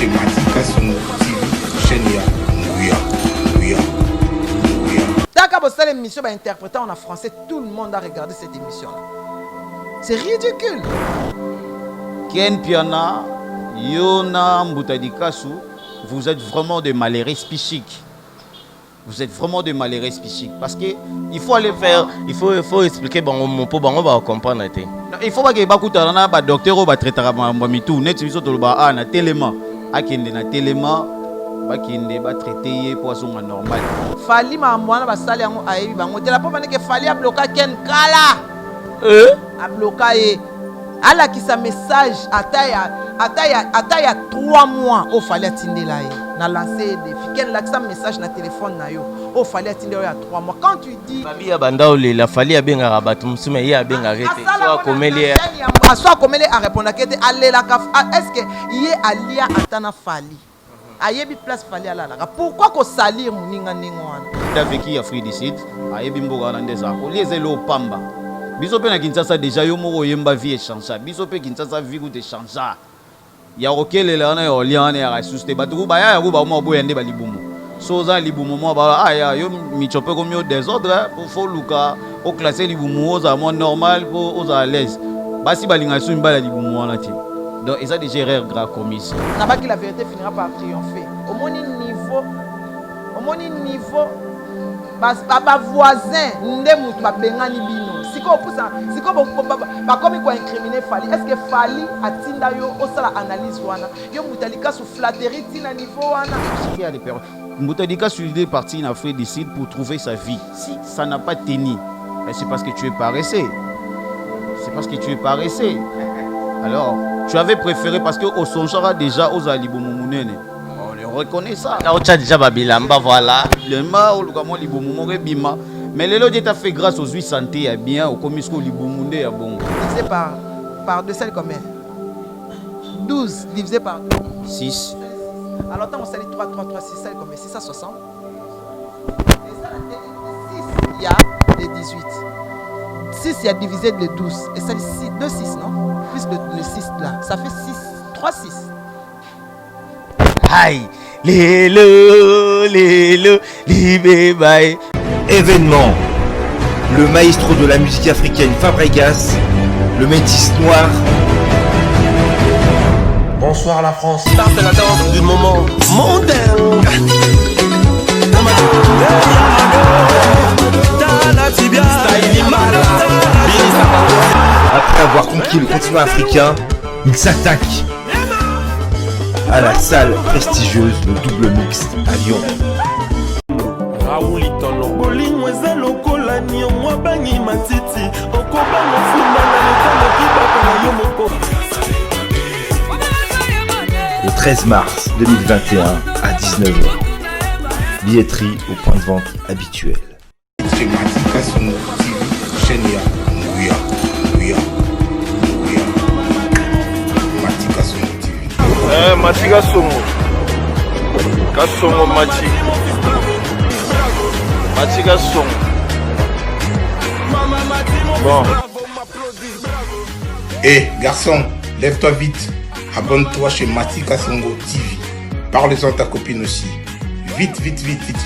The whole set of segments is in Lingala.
chez Matika Songo TV, chaîne ya Nguya. D'accord, vous savez l'émission va interpréter en français, tout le monde a regardé cette émission-là. C'est ridicule. Ken Piana, Yona Mboutadikasu, vous êtes vraiment des malheureux psychiques. Vous êtes vraiment des malheureux psychiques. Parce que il faut aller faire, il faut expliquer, mon pauvre, on va comprendre. Il faut pas que les docteurs va traiter tout. Net sur na téléma, akende na téléma, ba kende ba traiter poisson normal. Fali ma mwana ba sali yango ayebi bango. De la papa que Fali a bloqué Ken Kala. A bloqué ala qui sa message ataya 3 mois au Fali atindela ye. Na lancé des Ken la sa message na téléphone na yo. Au Fali atindela ya 3 mois. Quand tu dis Babi ya banda ole la Fali ya benga rabat musuma ya benga arrêté. Soit komeli soit komeli a répondre que alela ka est-ce que yé alia atana Fali. Ayebi place Fali ala la. Pourquoi ko salir muninga ningwana? Daveki Afrique du Sud, ayebi mboka na ndeza ko lieze lo pamba. Biso pe na Kinshasa déjà yo moko yemba vie échange. Biso pe Kinshasa vie ko échange. Ya okelela na yo liane ya rasuste batu ba ya ko ba mo boyende ba libumu. Soza libumu mo ba aya yo michope comme yo désordre pour faut luka au classer libumu oza mo normal pour oza à l'aise. Basi balinga su mbala libumu wana ti. Donc et ça déjà erreur grave commise. Na ba ki la vérité finira par triompher. Au moni niveau ba voisin nde mutu ba bengani bino. Siko ba komi ko incriminer Fali. Est-ce que Fali atinda yo osala analyse wana? Yo mutalika sous flatterie tina niveau wana. Il y a des personnes. Moutadika est parti en Afrique du Sud pour trouver sa vie. Si ça n'a pas tenu, c'est parce que tu es paresseux. C'est parce que tu es paresseux. Alors, tu avais préféré parce que au Sonjara déjà aux Aliboumoumounene. On reconnaît ça. Na ocha déjà babilamba voilà. Lema ou le Liboumoumoure bima. Mais le lot t'a fait grâce aux 8 santé à bien au comisco Liboumouné à bon. Divisé par 2 c'est combien? 12 divisé par 6. Alors tant on s'est dit 3 6 c'est combien? 660. Il y a les 18. 6 il y a divisé de 12 et ça 2 6 non? Plus le 6 là, ça fait 6 3 6. Aïe, lélo, libé bye. Événement. Le maestro de la musique africaine Fabregas, le métis noir. Bonsoir la France. Ça c'est la danse du moment mondain. Après avoir conquis le continent africain, il s'attaque à la salle prestigieuse de double mixte à Lyon. Le 13 mars 2021 à 19h. Billetterie au point de vente habituel. Chez Matika Songo TV, chaîne ya Nguya. Matika Songo TV. Matika Songo. Kasongo Machi. Matika Songo. Bon. Eh garçon, lève-toi vite. Abonne-toi chez Matika Songo TV. Parle-en à ta copine aussi. Vite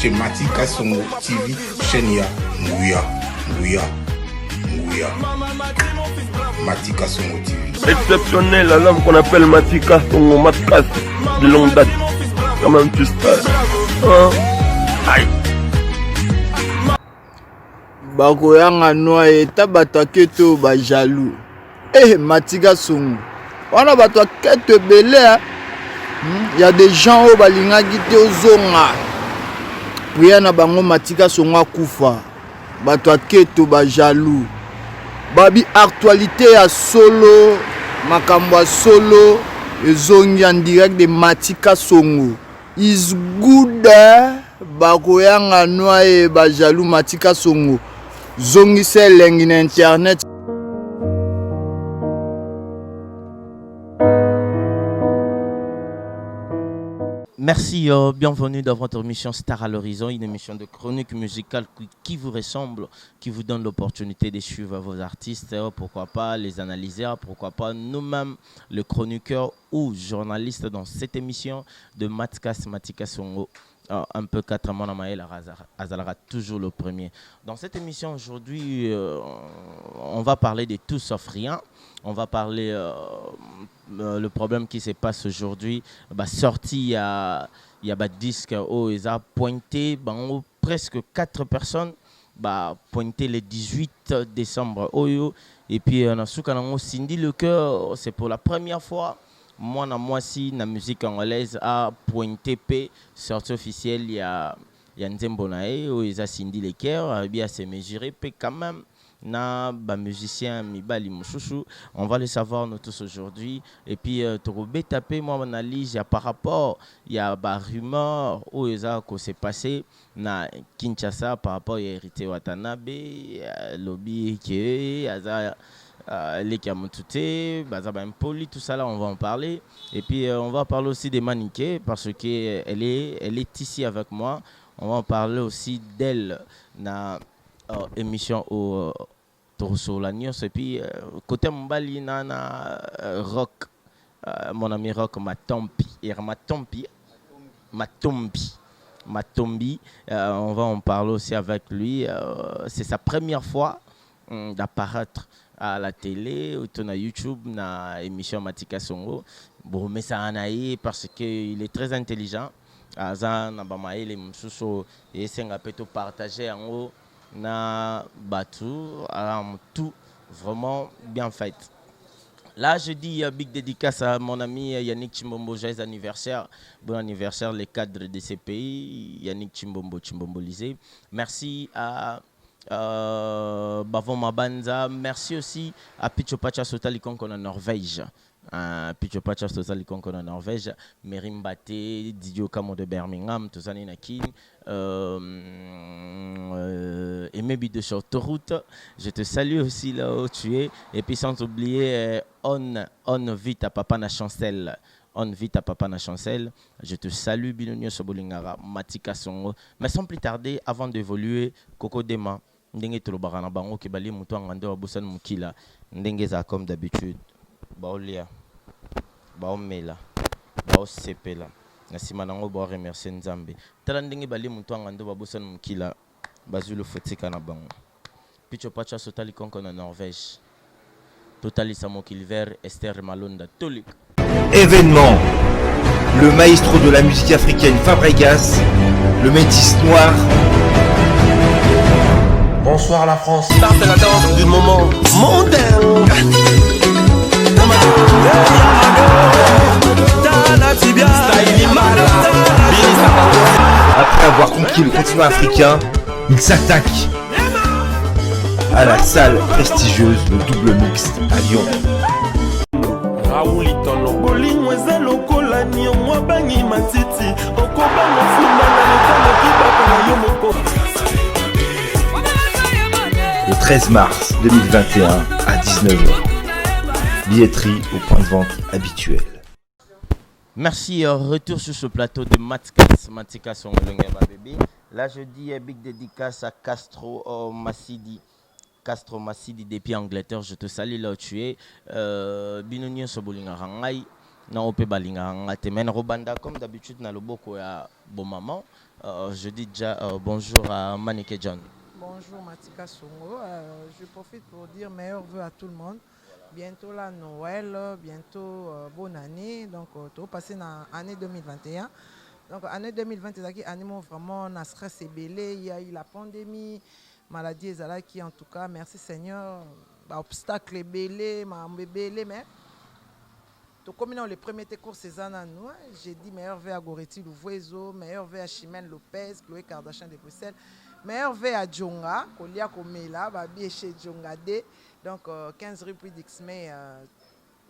chez Matika Songo TV, chaîne ya Nguya. Matika Songo TV. Exceptionnel, un homme qu'on appelle Matika Songo Matkas de longue date. Quand même tu sais. Aïe. Bakoyanga noye tabata keto ba jaloux. Matika Songo. On a bato keto belé. Il y a des gens au balinga gite ozonga. Priya na bango Matika Songo kufa. Bato keto ba jaloux. Babi actualité à solo, makambo solo, ezongi en direct de Matika Songo. Is good bakoyanga noye ba jaloux Matika Songo. Zongi se lengi na internet. Merci, bienvenue dans votre émission Star à l'horizon, une émission de chronique musicale qui vous ressemble, qui vous donne l'opportunité de suivre vos artistes, pourquoi pas les analyser, pourquoi pas nous-mêmes, le chroniqueur ou journaliste dans cette émission de Matkas Matika Songo. Un peu 4 mois, Azalara toujours le premier. Dans cette émission aujourd'hui, on va parler de tout sauf rien. On va parler le problème qui se passe aujourd'hui. Sorti il y a disque où ils ont pointé presque 4 personnes. Pointé le 18 décembre. Et puis on a Cindy Le Cœur, c'est pour la première fois. Moi si la musique anglaise a pointé P sortie officielle il y a Nzembo Nae où ils a Cindy Le Cœur bien c'est mesuré P quand même na musicien Mibali Mouchouchou. On va le savoir nous tous aujourd'hui. Et puis Torobé tapé moi mon analyse par rapport il y a rumeur où ils a que c'est passé na Kinshasa par rapport à Hérité Watanabe lobby qui les Kamutute, Poli, tout ça là, on va en parler. Et puis on va parler aussi des Maniqués parce qu'elle est ici avec moi. On va en parler aussi d'elle dans l'émission au Torosso la News. Et puis côté Mbali, na Rock, mon ami Rock Matombi. On va en parler aussi avec lui. C'est sa première fois d'apparaître à la télé ou na YouTube na émission Matika Songo. Bon mais ça anaï parce que il est très intelligent. Aza na bamae les msuso et senga peto partager en haut na batu tout vraiment bien fait. Là, je dis big dédicace à mon ami Yannick Chimbombo, joyeux anniversaire. Bon anniversaire, les cadres de ces pays. Yannick Chimbombo Lisé. Merci à Bavon Mabanza. Merci aussi à Picho Pacha Sotalikon en Norvège. Picho Pacha Sotalikon en Norvège. Merim Baté, Didio Kamo de Birmingham, tous les Nakin. Emebi de Chortoroute. Je te salue aussi là où tu es. Et puis sans oublier, on vite à Papa na Chancel. On vite à Papa na Chancel. Je te salue, Binonio Sobolingara, Matika Songo. Mais sans plus tarder, avant d'évoluer, Coco Dema. Ndenge tolobaka na bango ke bali mutu angande wa bosan mukila ndenge za comme d'habitude baolia baomela baosepela na sima nango ba remercier Nzambe tala ndenge bali mutu angande wa bosan mukila bazulu fotika na bango Picho Pacha Sotali Konko na Norvège Totali Samokilver Esther Malonda Tolik. Événement, le maestro de la musique africaine Fabregas, le métis noir. Bonsoir la France. Ça c'est la danse du moment mondain. Après avoir conquis le continent africain, il s'attaque à la salle prestigieuse le double mixte à Lyon. Le 13 mars 2021 à 19h. Billetterie au point de vente habituel. Merci, retour sur ce plateau de Matkas Matika Songo bébé. Là je dis big dédicace à Castro Massidi. Castro Massidi depuis Angleterre, je te salue là où tu es. Binonio Sobolinga Rangai, na ope balinga Rangate men Robanda comme d'habitude na loboko ya bon maman. Je dis déjà bonjour à Maniké John. Bonjour Matika Songo, je profite pour dire meilleurs vœux à tout le monde. Bientôt la Noël, bientôt bonne année, donc tu vas passer dans l'année 2021. Donc année 2020, c'est année vraiment na stress et belé, il y a eu la pandémie, maladie et qui en tout cas, merci Seigneur, obstacle belé, belé, mais comme dans les premiers cours ces années, j'ai dit meilleur vœux à Goretti Louvoiseau, meilleur vœux à Chimène Lopez, Chloé Kardashian de Bruxelles. Meilleur vœu à Djonga, Kolia Komela, Babi chez Djonga D, donc 15 rue Puy d'Ixmay,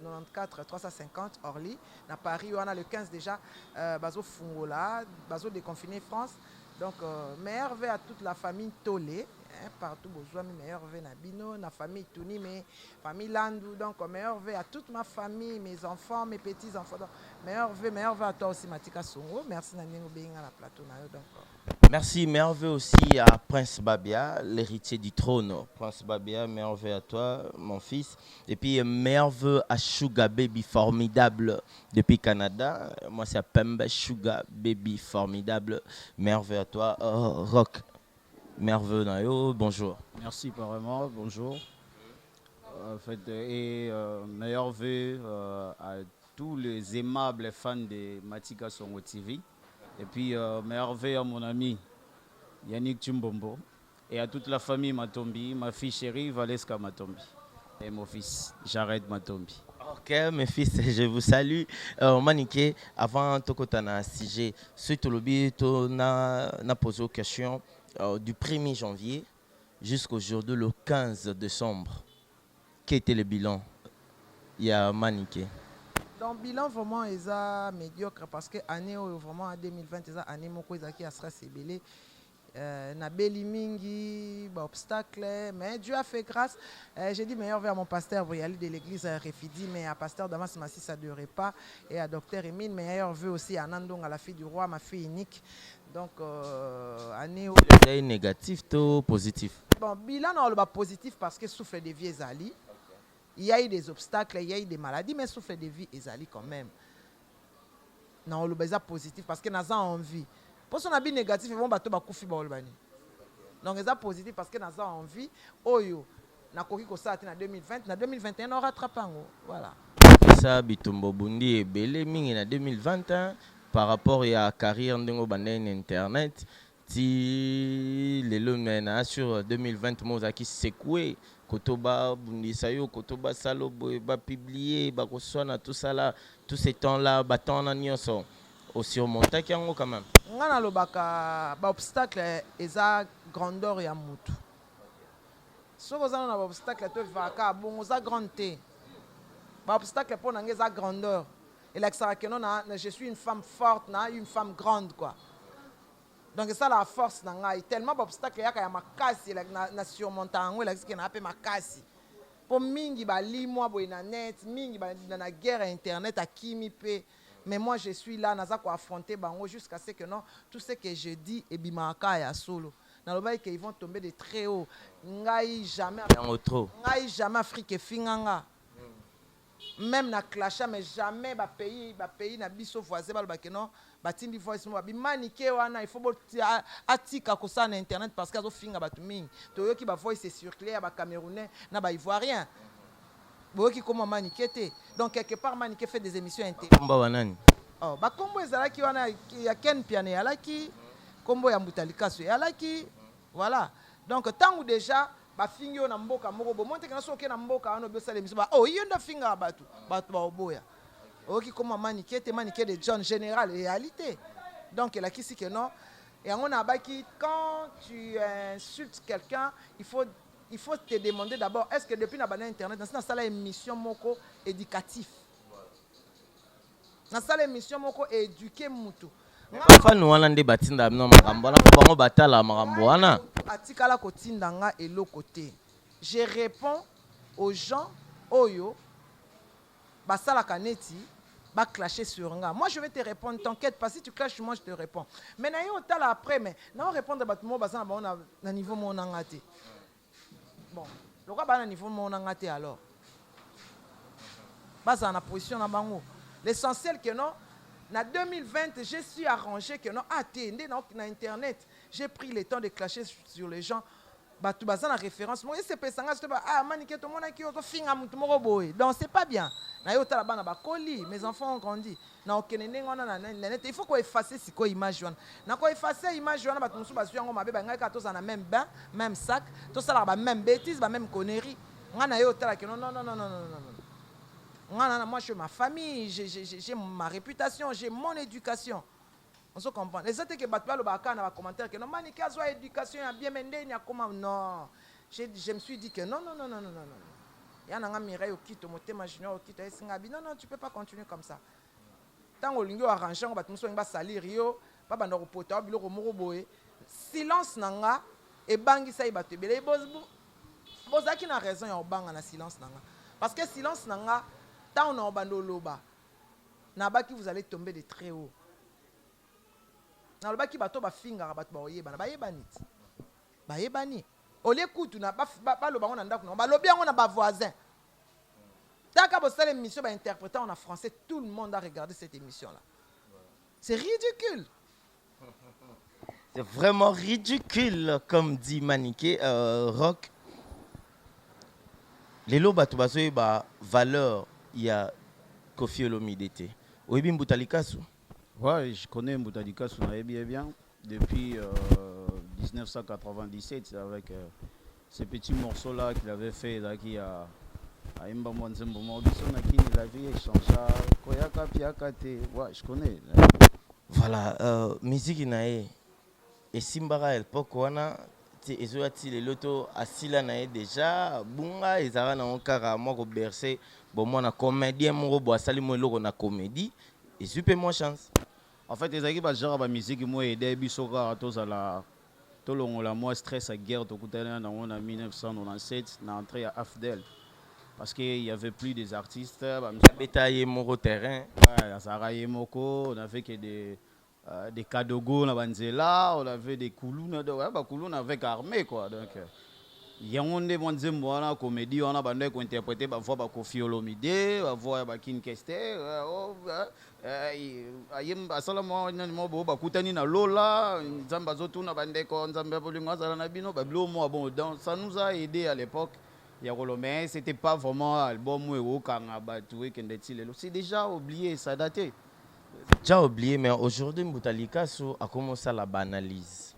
94 350 Orly. À Paris, on a le 15 déjà, Bazo Fungola, Bazo déconfiné France. Donc, meilleur vœu à toute la famille Tolé, partout besoin meilleur vœu na bino na famille tuni mais famille Landou donc meilleur vœu à toute ma famille mes enfants mes petits enfants donc meilleur vœu à toi aussi Matika Songo merci na ningo benga na plateau na yo donc Merci, merveilleux aussi à Prince Babia, l'héritier du trône. Prince Babia, merveilleux à toi, mon fils. Et puis, merveilleux à Sugar Baby formidable depuis Canada. Moi, c'est Pembe Sugar Baby formidable. Merveilleux à toi, Rock. Merveilleux Nayo, bonjour. Merci apparemment, bonjour. En fait, et meilleurs vœux à tous les aimables fans de Matika Songo TV. Et puis, merveilleux à mon ami Yannick Tumbombo et à toute la famille Matombi, ma fille chérie Valeska Matombi et mon fils Jared Matombi. Ok, mes fils, je vous salue. Maniké, avant Tokotana sujet, suite au lobby, on a posé une question du 1er janvier jusqu'au jour de le 15 décembre. Quel était le bilan? Il y a Maniké. Donc bilan vraiment est médiocre parce que année vraiment en 2020 est année moko qui a sera sébélé na beli mingi obstacle mais Dieu a fait grâce. J'ai dit meilleur vers mon pasteur pour y aller de l'église Refidi mais à pasteur Damas Massi ça ne durait pas et à docteur Emile meilleur vœu aussi à Nandong à la fille du roi ma fille unique donc année est négatif ou positif? Bon bilan on le positif parce que souffle de vieux Ali. Il y a eu des obstacles, il y a eu des maladies, mais souffle de vie, Ezali quand même. Non, le baiser positif parce que nous avons envie. Pour son habit négatif, ils vont battre bakoufi baolbani. Donc, ils ont positif parce que nous avons envie. Oyo, na koki ko sa en 2020, na 2021 on rattrape ngo. Voilà. Ça bitumbo bundi ebele mingi na 2021 par rapport à la carrière ndingo bandene internet. Si les lumens sur 2020 mozaki secoué kotoba bundisa yo kotoba salobo ba publier ba koswana tout ça là tous ces temps là baton na nyonso aussi au montage yango quand même ngana lobaka ba obstacle eza grandeur ya mutu soko zana na ba obstacle to vaka bongo za grande ba obstacle pour nanga eza grandeur et l'accent que non je suis une femme forte na une femme grande quoi. Donc ça la force nanga tellement d'obstacles yaka ya makasi na surmonter ngo la qui na appelle makasi pour mingi ba limwa boy na net mingi ba na guerre internet à kimi pe mais moi je suis là naza ko affronter bango jusqu'à ce que non tout ce que je dis et bimaka ya solo na lo bay que ils vont tomber de très haut ngai jamais Afrique finganga même na clash mais jamais ba pays na biso voisin ba que non batindi voice mo bimanike wana il faut atika ko ça na internet parce que azo finga batu mingi to yoki ba voice circulaire ba camerounais na ba ivoirien boki comme manike te donc quelque part manike fait des émissions intéressantes komba wanani oh ba kombo ezalaki wana ya Ken Piane yalaki kombo ya Mutalikaso yalaki voilà donc tant ou déjà ba fingi na mboka moko bo monte kana soke na mboka wana be sala émission ba oh yenda finga batu ba oboya ok comme maniqué de John général réalité donc il a qui que non et on a baki quand tu insultes quelqu'un il faut te demander d'abord est-ce que depuis na bana internet dans ça la émission moko éducatif dans ça l'émission moko éduquer mutu fan wana nde batinda no makambo na bango batala makambo wana atikala kotinda nga eloko te je réponds aux gens oyo basala kaneti va clasher sur nga. Moi, je vais te répondre, t'inquiète pas. Si tu clashes, moi, je te réponds. Mais na yo tala après, mais na répondre à mon basan na niveau mon angate. Bon, le quoi ba na niveau mon angate alors. Basa na position na bango. L'essentiel que non, na 2020, je suis arrangé que non, na internet, j'ai pris le temps de clasher sur les gens. Batu baza na référence. Moi, c'est pesanga, je te ba ah maniqué tout le monde qui auto finga mutu moko boy. Donc c'est pas bien. Na yo tala bana ba koli, mes enfants ont grandi. Na okenene ngona na net, il faut ko effacer si ko image wana. Na ko effacer image wana batu musu basu yango mabe ba ngai ka to za na même bain, même sac, to sala ba même bêtise, ba même connerie. Ngana yo tala que non. Moi, je suis ma famille, j'ai ma réputation, j'ai mon éducation. On se comprend. Les autres qui battent le baka dans les commentaires que non, manique a soit éducation, bien mené, il y a comment non. Je me suis dit que non. Il y a un mireille au kit, au moté junior au kit, non, tu peux pas continuer comme ça. Tant que l'ingénieur arrange, on va te salir rio, pas bandor pote, bilo moro boé. Silence nanga, ebangisa ye bato ebele bozalaki na raison ya kobanga na silence na nga parce que silence na nga ntango na obanda oloba nabaki vous allez tomber de très haut nalobaki bato bafingaka bato baoyebana bayebani ti bayebani olie kutu na baloba yango na ndako na balobi yango na bavoisin taka bosala émission bainterprétant en français tout le monde a regardé cette émission là c'est ridicule. C'est vraiment ridicule, comme dit Maniké. Rock. Les lots batubazo ba valeur il y a Kofi Olomide. Oyebi Mbutalikasu. Ouais, je connais Mbutalikasu bien depuis 1997 avec ces petits morceaux là qu'il avait fait là qui a Imba Mwanzembo Morbiso Nakini la vie échangea Koyaka Piakate. Ouais, je connais. Voilà, musique nae et Simbara el Pokwana ti ezoati le loto asila nae déjà bunga ezara na onkara moko bercer bon moi na comédien moko bo asali mo eloko na comédie et super moi chance. En fait, ezaki ba genre ba musique mo aider biso ka tozala tolongola moi stress à guerre to kutana na on en 1997 na entrée à Afdel. Parce qu'il n'y avait plus des artistes. Bétaillé Moro terrain. Ouais, Zaraye Moko, on avait que des Kadogo, on avait des Koulouna, Koulouna avec armée quoi. Donc, il y a un comédie, on a interprété parfois Kofi Olomide, parfois Kin Kester, ça nous a aidé à l'époque. Mais c'était pas vraiment album c'est déjà oublié, ça a daté. Déjà oublié, mais aujourd'hui Mbutalikasu a commencé à la banalise.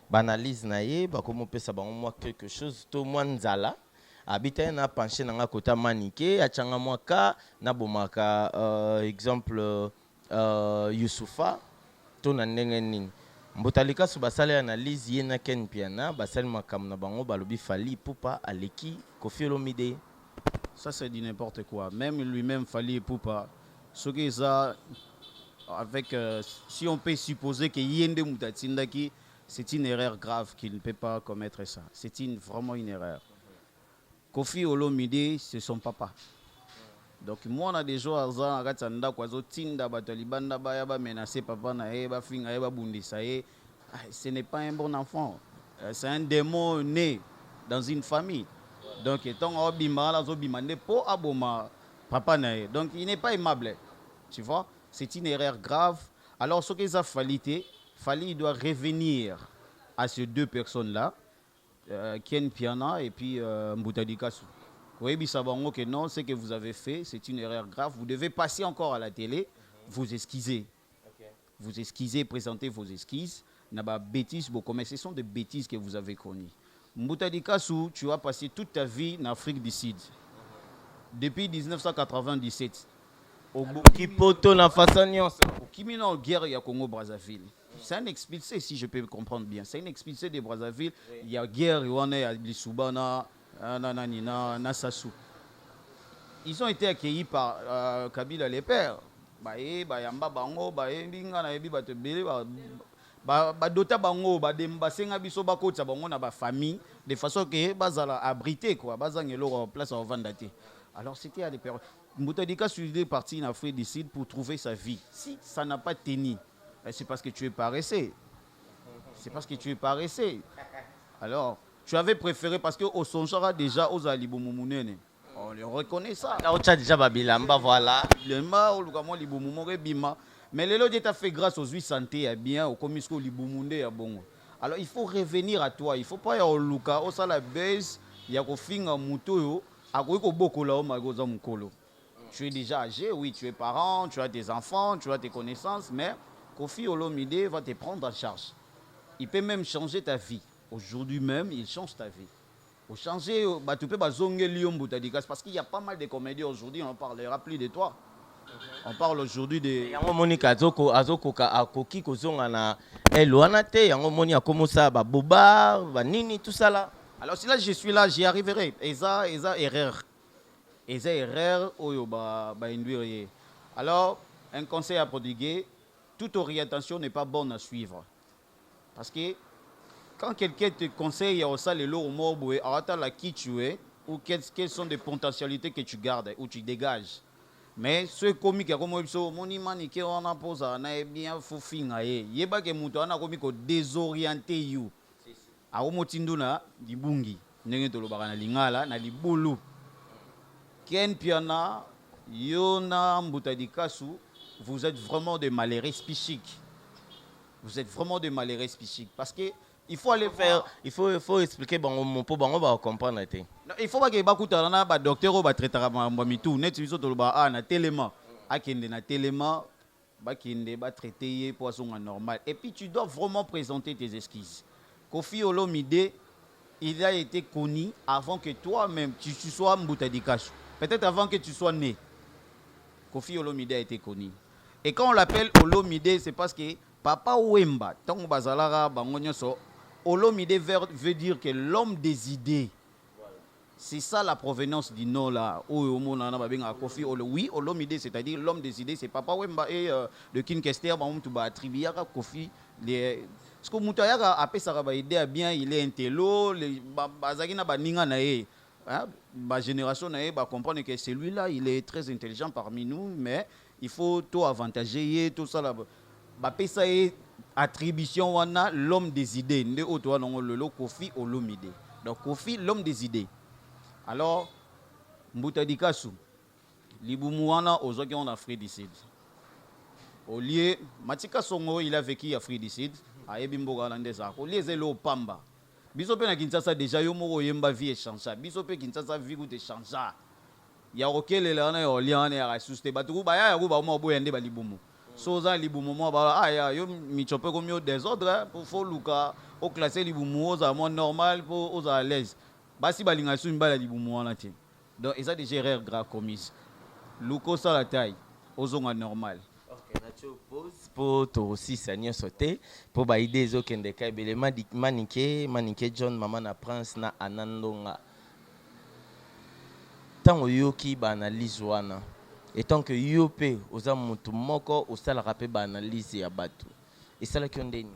Banalise naie, bah comment peut ça moi quelque chose to moi nzala. Habiter na penché na kota Maniké, a changa moi ka na bomaka exemple Youssoufa to na ndengening. Mbutalikasu basale analyse yena ken piana basale makam na bango balobi Fally Ipupa aleki Kofi Olomide. Ça c'est dit n'importe quoi. Même lui-même Fally Ipupa ce que ça avec si on peut supposer que Yende Mutatindaki c'est une erreur grave qu'il ne peut pas commettre ça. C'est vraiment une erreur. Kofi Olomide c'est son papa. Donc moi on a des joueurs à Gatanda Kwazo Tinda Batolibanda Bayaba menacé papa Naeba Finga Eba Bundisaye. Ce n'est pas un bon enfant. C'est un démon né dans une famille. Donc étant Obima la Zobimande pour Aboma papa Nae. Donc il n'est pas aimable. Tu vois, c'est une erreur grave. Alors ce qu'ils ont Fally doit revenir à ces deux personnes-là, Ken Piana et puis Mbutalikasu. Oui, Sabango que non, ce que vous avez fait, c'est une erreur grave. Vous devez passer encore à la télé, vous esquisez. Okay. Vous esquisez, présentez vos esquisses. N'a bêtises, ce sont des bêtises que vous avez connues. Mbutalikasu, tu as passé toute ta vie en Afrique du Sud. Depuis 1997. Au Kipoto na façon au Kimino guerre il y a Congo-Brazzaville. C'est un expulsé si je peux comprendre bien. C'est un expulsé de Brazzaville. Il y a guerre, il y a Lissoubana. Nassasou. Ils ont été accueillis par Kabila les pères. Bayamba bango, bayembinga na yebi batebele dota bango badembasenga biso bakotsa bango na ba famille de façon que bazala abrité quoi, bazangelo place à vandate. Alors c'était à l'époque Mbutalikasu est parti en Afrique du Sud pour trouver sa vie. Si ça n'a pas tenu, c'est parce que tu es paresseux. C'est parce que tu es paresseux. Alors tu avais préféré parce que au Sonchara déjà aux Aliboumounene. On le reconnaît ça. Là, tu as déjà Babilamba, voilà. Mais le lot t'a fait grâce aux 8 santé bien, au comisco Liboumounde à bon. Alors il faut revenir à toi. Il ne faut pas y avoir Luka, au sala base, il y a qu'au fin à Moutoyo, à quoi beaucoup là, au Magoza Mukolo. Tu es déjà âgé, oui, tu es parent, tu as des enfants, tu as tes connaissances, mais Kofi Olomide va te prendre en charge. Il peut même changer ta vie. Aujourd'hui même, il change ta vie. Pour changer, tu peux parce qu'il y a pas mal de comédiens aujourd'hui, on ne parlera plus de toi. On parle aujourd'hui de... Alors si là je suis là, j'y arriverai. Eza erreur. Eza erreur, induire. Alors, un conseil à prodiguer, toute orientation n'est pas bonne à suivre. Parce que quand quelqu'un te conseille au ça les lots au moboué, à qui tu es, ou quelles sont des potentialités que tu gardes ou tu dégages. Mais ce comique comme ça, mon imani qui on a posé, on a bien foufinga y yeba que muto on a comique désorienté you. A omotinduna di bungi, ndenge to lobaka na lingala na libulu. Ken piana yona mbuta di kasu, vous êtes vraiment des malheureux psychiques. Vous êtes vraiment des malheureux psychiques parce que il faut aller faire, il faut expliquer mon pot bango va comprendre été. Il faut pas que bakuta na ba docteur ba traiter ba mitou net biso to ba na téléma akende na téléma ba kende ba traiter poisson normal et puis tu dois vraiment présenter tes esquisses. Kofi Olomide, il a été connu avant que toi-même tu sois Mbuta Dikasu. Peut-être avant que tu sois né. Kofi Olomide a été connu. Et quand on l'appelle Olomide, c'est parce que Papa Wemba, tant que Bazalara Bangonyoso, Olomide veut dire que l'homme des idées. C'est ça la provenance du nom là. Oui, Olomide, c'est-à-dire l'homme des idées. C'est Papa Wemba et le King Kester, attribué à Kofi. Parce que Moutayaka a fait idée bien, il est intello, les Bazagina Baninga Nae. Ma génération va comprendre que celui-là, il est très intelligent parmi nous, mais il faut tout avantager, tout ça là. Ça attribution on a l'homme des idées le Kofi Olomide. Donc Kofi l'homme des idées. Alors Mbuta Dikasu libumuana ozoki on Afrique du Sud. Au lieu Matika Songo il a vécu à Afrique du Sud à Ebimboga landesa. Au lieu zelo pamba. Biso pe na Kinshasa déjà yo moko yemba vie échange. Biso pe Kinshasa vie goût échange. Ya okele la na yo liane ya suste batuku ba ya ko ba mo boyende ba libumu. Soza libumu ba ya yo michope comme yo désordre pour faut luka au classer libumu aux amont normal pour aux à l'aise. Basi balinga su mbala libumu wana ti. Donc ils ont des erreurs graves commises. Luko ça la taille aux onga normal. OK, nacho pause pour to aussi sanya sauter pour ba idée zo kende ka belé manike John mama na prince na anandonga. Tant yoki ba analyse wana. Et tant que Yopé, aux amutu moko, au sala rapé analyse ya batu. Et ça la kyondeni.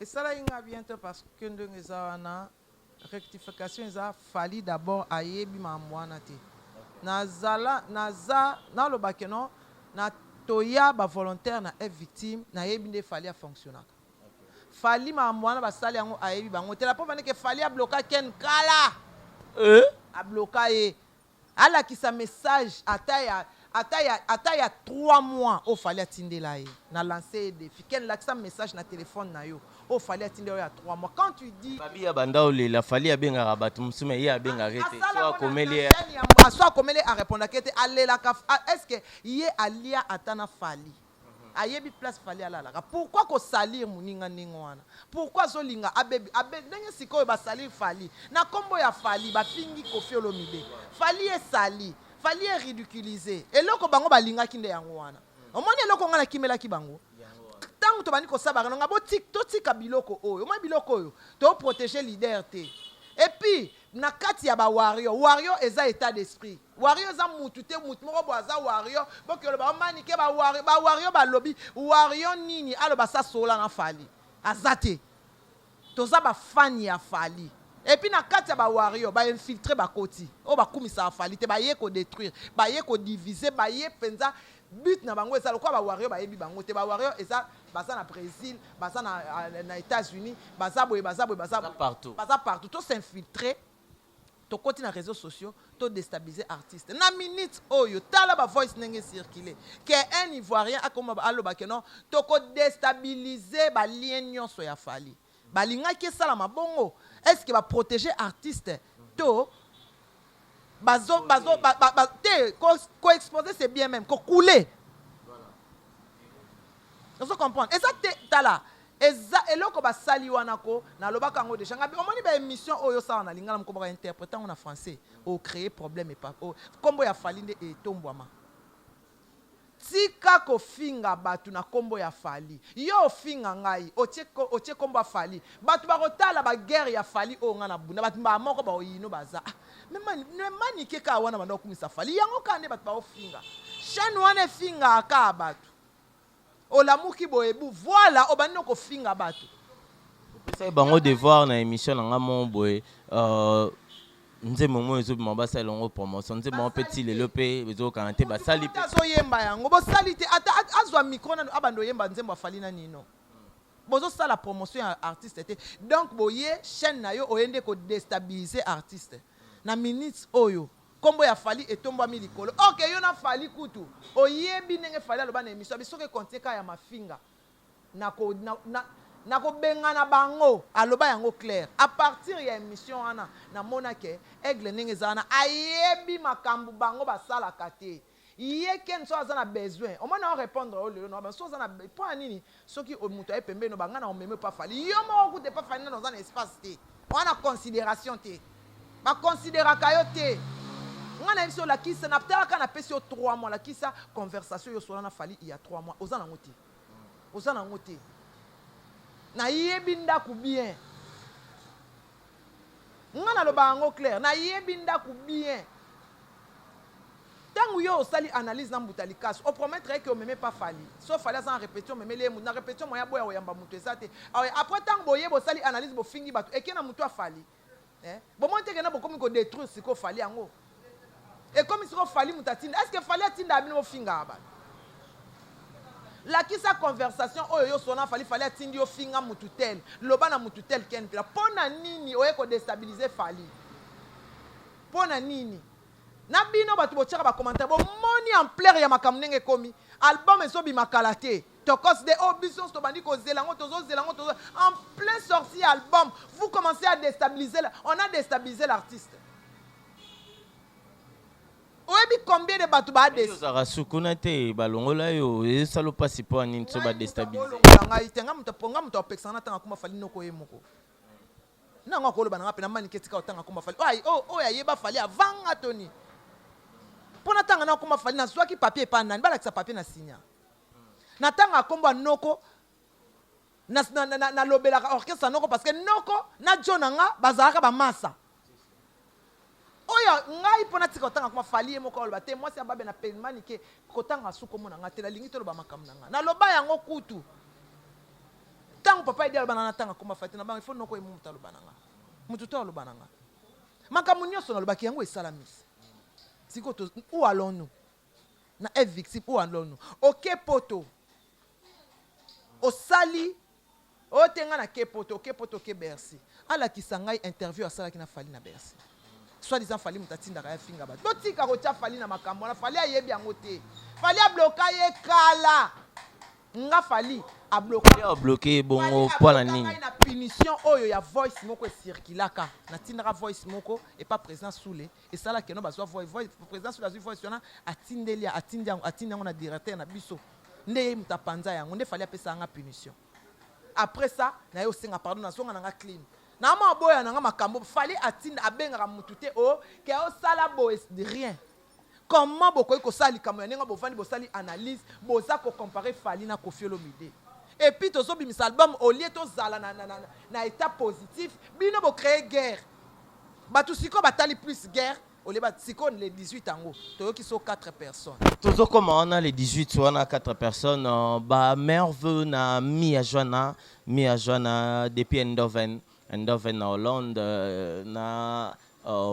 Et ça là il a bientôt parce que ndenge zawana rectification ça fallait d'abord ayebi mamwana te. Nazala naza na lo bakeno na toya ba volontaire na est victime na yebi nde fallait fonctionner. Fallait mamwana ba sali yango ayebi bango te la pauvre que fallait bloquer ken kala. A bloquer ala qui sa message ataya 3 mois au fallait atteindre là na lancer des défis ken la sa message na téléphone na yo au fallait atteindre ya 3 mois quand tu dis babi ya banda ole la fallait abenga rabatu musume ya abenga rete soit komele a répondre que aller la est-ce que yé alia atana fali ayebi place fali ala la pourquoi ko salir muninga ningwana pourquoi zolinga abebi ndenge sikoyo ba salir fali na kombo ya fali ba fingi Kofi Olomide fali e sali fali est ridiculisé et loko bango balinga kinde yango wana omoni loko ngana kimela ki bango tangu to bani ko sabara nga bo tika biloko oyo mo biloko oyo to protéger leader te et puis na kati ya ba warrior eza état d'esprit warrior za mutu te mutu moko boaza warrior bokelo ba manike ba warrior ba lobby warrior nini alo ba sa sola na fali azate to za ba fan ya fali. Et puis na kati ya ba warrior ba infiltrer ba koti o ba kumisa fali te ba ye ko détruire ba ye ko diviser ba ye penza but na bango eza lokwa ba warrior ba yebi bango te ba warrior eza baza na Brésil baza na États-Unis baza partout to s'infiltrer to koti na réseaux sociaux to déstabiliser artiste na minute oyo tala ba voice nenge circuler que un ivoirien akoma aloba que non to ko déstabiliser ba lien nyonso ya fali balinga ki sala mabongo est-ce que va protéger artiste to ko exposer c'est bien même ko couler voilà vous comprenez et ça tala eza eloko basali wana ko na lobaka ngo déjà ngabi omoni ba émission oyo ça na lingala mko ba interpréter en français au créer problème et pas kombo ya falinde et tombwama tika ko finga batu na kombo ya fali yo finga ngai otie kombo ya fali batu ba kotala ba guerre ya fali o nga na bunda batu ba moko ba oyino baza mais mani ke ka wana banda kumisa fali yango kande batu ba ofinga chaîne wana finga aka batu olamuki boyebu voilà obandi ko finga batu C'est bon devoir na émission na mon boy nze momo ezo mamba sa longo promotion nze mon petit lelope ezo kanté ba sali pe so yemba yango bo salite ata azwa micro na abando yemba nzembo afali na nino bozo sala promotion ya artiste te donc boye chaîne na yo oyende ko déstabiliser artiste na minutes oyo kombo ya fali etomba mi likolo OK yo na fali kutu oyebi ndenge fali aloba na émission bisoke konteka ya mafinga na ko bengana bango aloba yango clair à partir ya émission wana na monake aigle ndenge zana ayebi makambu bango basala kate iye ken so azana besoin o mona répondre au lelo no so azana point nini soki o muto epembe no bangana o meme pas fali yo mo ku te pas fali dans un espace te wana considération te ba considéra kayo te ngana biso la kisa na ptala kana pesi o 3 mois la kisa conversation yo so na fali il y a 3 mois ozana ngoti na yebi ndaku bien ngana lo bango clair na yebi ndaku bien tangu yo osali analyse na mbutali kaso o promettre que o meme pas fali so fali sans répétition meme le na répétition moya boya oyamba mutu ezate après tangu boye bo sali analyse bo fingi batu ekena mutu afali bo monte que na bo komi ko détruire ce ko fali yango et comme ce ko fali mutatinda est-ce que fali atinda abino finga aba la kisa conversation oyo yo sona fali atindi yo finga mututel loba na mututel ken pila pona nini oye ko déstabiliser fali pona nini na bino batu bochaka ba commentaire bo moni en plaire ya makamnenge komi album esobi makalate tokos de obisos to bandi ko zelango tozo en plein sortie album vous commencez à déstabiliser on a déstabilisé l'artiste. Oyebi combien de batu ba des Zara sukuna te balongola yo esalo pasi po ani so ba déstabiliser nga itenga mutaponga mutopexana tanga kuma fali noko yemoko na nga ko lo bana ngapena mani ketika otanga kuma fali ya yeba fali avanga toni pona tanga na kuma fali na swaki papier pa nani bala kisa papier na signa na tanga kombo noko na lobela orchestre noko parce que noko na jonanga bazalaka ba massa oya ngai pona tika otanga kuma fali moko oloba te moi c'est babe na pelmani ke kotanga suko mona ngate la lingi to loba makamna nga na loba yango kutu tango papa idea loba na tanga kuma fati na bango il faut noko emu muta loba nga mutu to loba nga makamu nyoso na loba ki yango esalamis siko to où allons-nous na victime où allons-nous OK poto o sali o tenga na ke poto ke Bercy ala kisangai interview asala ki na fali na Bercy soit disant fali mutatinda ka finga ba totika ko tia fali na makambo na fali ayebi yango te fali a bloquer ye kala nga fali a bloquer bongo pona nini na punition oyo ya voice moko circulaka na tindaka voice moko et pas présent soule et ça là que no bazwa voice présent soule azui voice yona atindeli atindango na directeur na biso nde mutapanza yango nde fali apesa nga punition après ça na yo singa pardon na songa nga clean na ma boya na nga makambo fali atinda abengaka mutu te o ke o sala bo de rien comment bokoyi ko sali kamo nenga bo fandi bo sali analyse bo za ko comparer fali na Koffi Olomide et puis to so bimisa album au lieu to zala na état positif bino bo créer guerre batu siko batali plus guerre au lieu siko les 18 ango to ki so 4 personnes tozo comment on a les 18 soit on a 4 personnes ba Merve na Mia Joana depuis Eindhoven na Hollande na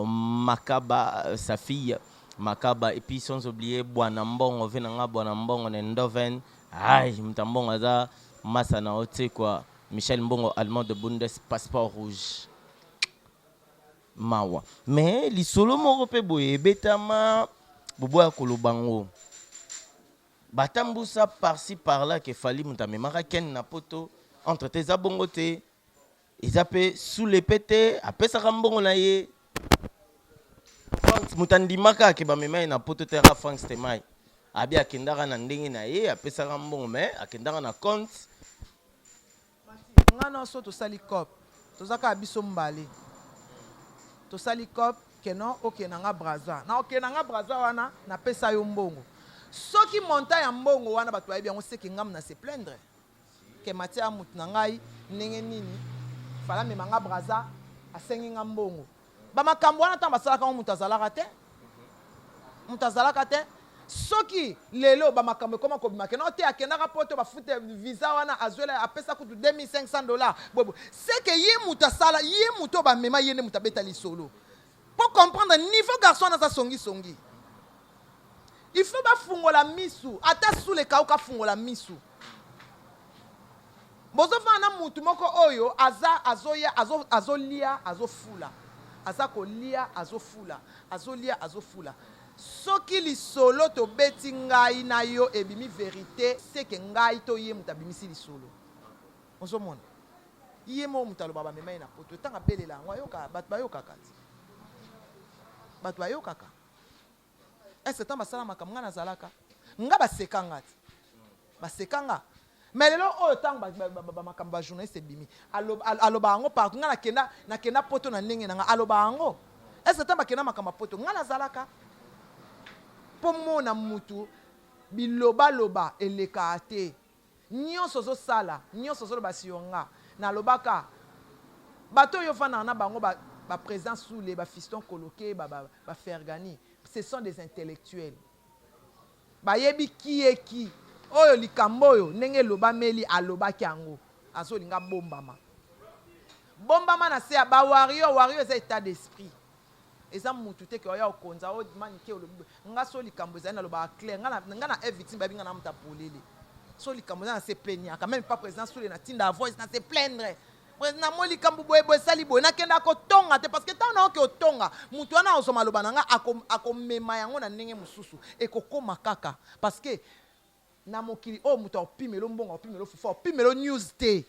Makaba sa fille Makaba et puis sans oublier Bwana Mbongo venanga Bwana Mbongo na Eindhoven ay mtambongo aza masa na ote quoi Michel Mbongo allemand de Bundes passeport rouge mawa mais li solo moko pe boye betama boboya kolobango batambusa par-ci par-là que fali mutamemaka ken na poto entre tes abongote ils appellent sous les pétés après ça rambongo na ye France mutandimaka ke ba mema na poto terra France temai abi akendaka na ndenge na ye après ça rambongo mais akendaka na compte ngana so to sali cop to zaka biso mbale to sali cop ke non OK nanga braza na OK nanga braza wana na pesa yo mbongo soki monta ya mbongo wana bato ayebi yango seki ngam na se plaindre ke matia mutu na ngai ndenge nini fala me manga braza asengi nga mbongo ba makambo wana tamba sala ka mutu azalaka te soki lelo bamakambo ekoma kobimaka na ote akendaka poto bafute visa wana azwela apesa kutu $2500 bobo c'est que ye mutu asala ye mutu bamema ye nde mutu abeta lisolo pour comprendre niveau garçon na sa songi il faut bafungola misu ata sule kauka fungola misu bozofana mutu moko oyo azolia azofula aza kolia azofula soki lisolo tobeti ngai na yo ebimi vérité c'est que ngai to ye mutu abimisi lisolo ozomona ye mo mutu aloba bamema ye na poto tanga belela yango ayoka bato bayokaka ese tan basala makambo nga nazalaka nga basekanga ti basekanga mais lelo oyo ntango bamakambo bajournaliste ebimi aloba yango partout nga nakenda poto na ndenge na nga aloba yango ese tan bakenda makambo poto nga nazalaka mpo mona mutu bilobaloba eleka te nyonso ozosala nyonso ozoloba si yo nga nalobaka bato oyo ofandaka na bango baprésident soule bafiston coloqué bafergani ce sont des intellectuels bayebi ki oyo likambo oyo ndenge elobameli alobaki yango azolinga bombama na se ya wario eza état d'esprit eza mutu te ke oya okonza omanike olobi nga so likambo ezali nalobaka clair nga na victime babi nga na mutu apolele so likambo eza na se plaignaka même pas président soule na tinda voice na se plaindre na mo likambo boye esali boye nakenda kotonga te parce que ntango naoki otonga mutu wana ozoma aloba na nga akomema yango na ndenge mosusu ekokoma kaka parce que na mokili oyo mutu aopimelo mbongo aopimelo fufu aopimelo news te.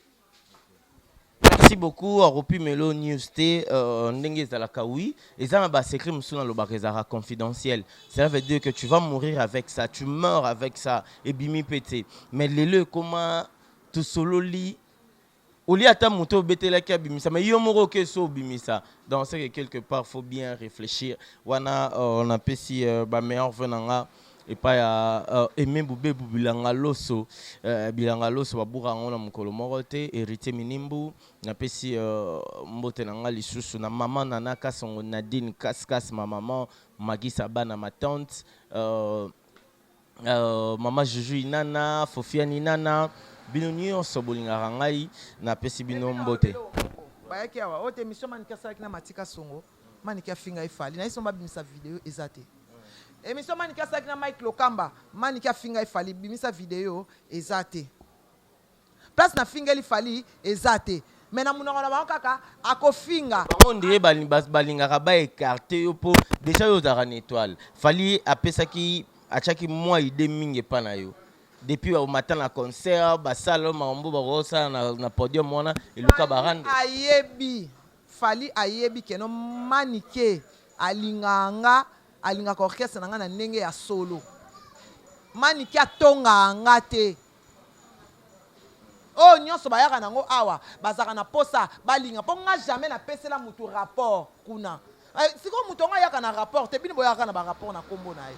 Merci beaucoup aropimelo news te ndenge ezalaka oui eza na basekret mosusu nalobaka ezalaka confidentiel. Cela veut dire que tu vas mourir avec ça, tu meurs avec ça ebimi pete mais lelo ekoma tosololi Oli ata muto betelaki abimisa mais yo moko ke so bimisa donc c'est que quelque part faut bien réfléchir wana on a pesi ba meilleur venanga et pas ya aimer boube bilanga loso babura ngona mukolo moko te hérité minimbu na pesi mbote nanga lisusu na maman nana kasongo Nadine Kaskas ma maman Magisa bana ma tante maman Juju Inana Fofiani Nana bino nyonso bolingaka ngai na pesi bino mbote bayaki awa oyo te émission maniki asalaki na Matika Songo maniki afinga efali na isomba bimisa video eza te émission maniki asalaki na Mike Lokamba maniki afinga efali bimisa video eza te place na finga efali eza te mais na munoko na bango kaka akofinga bango ndire balingaka baécarte yo mpo déjà yo ozalaka na étoile fali apesaki atiaki mwa ide mingi epa na yo depuis au matin la concert basalo mambo barosa na podium wana eluka baranda fali ayebi keno manike alinganga orchestre nanga na ndenge ya solo manike atonga nga te oh nyonso bayaka nango awa bazaka na posa balinga mpo nga jamais na pesela mutu rapport kuna siko mutu nga yaka na rapport te bino boyaka na ba rapport na kombo na ye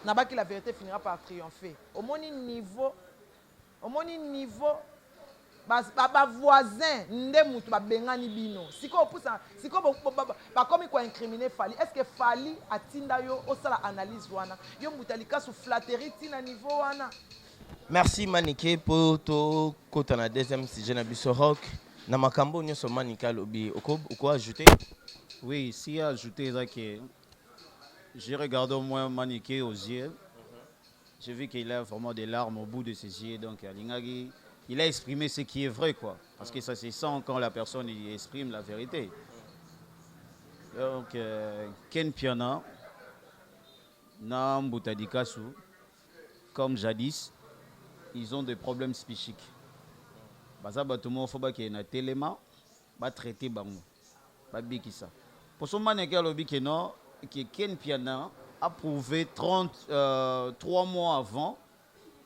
Nabaki la vérité finira par triompher. Au mon niveau, ba voisin nde mutu ba bengani bino. Siko pousa, siko ba komi ko incriminer Fali. Est-ce que Fali atinda yo osala analyse wana? Yo mutalika sous flatterie tina niveau wana. Merci Manike pour to kota na deuxième sujet na biso rock. Na makambo nyoso Manika lobi. Oko ajouter? Oui, si ajouter ça que j'ai regardé au moins Maniké aux yeux. J'ai vu qu'il a vraiment des larmes au bout de ses yeux. Donc, il a exprimé ce qui est vrai, quoi. Parce que ça se sent quand la personne il exprime la vérité. Donc, Ken Piana, Nambuta Dikasu, comme jadis, ils ont des problèmes psychiques. Baza batumo foba qui est na téléma, ba traiter bango, ba bikisa. Pour son Maniké lobi que non. Que Ken Piana a prouvé 3 mois avant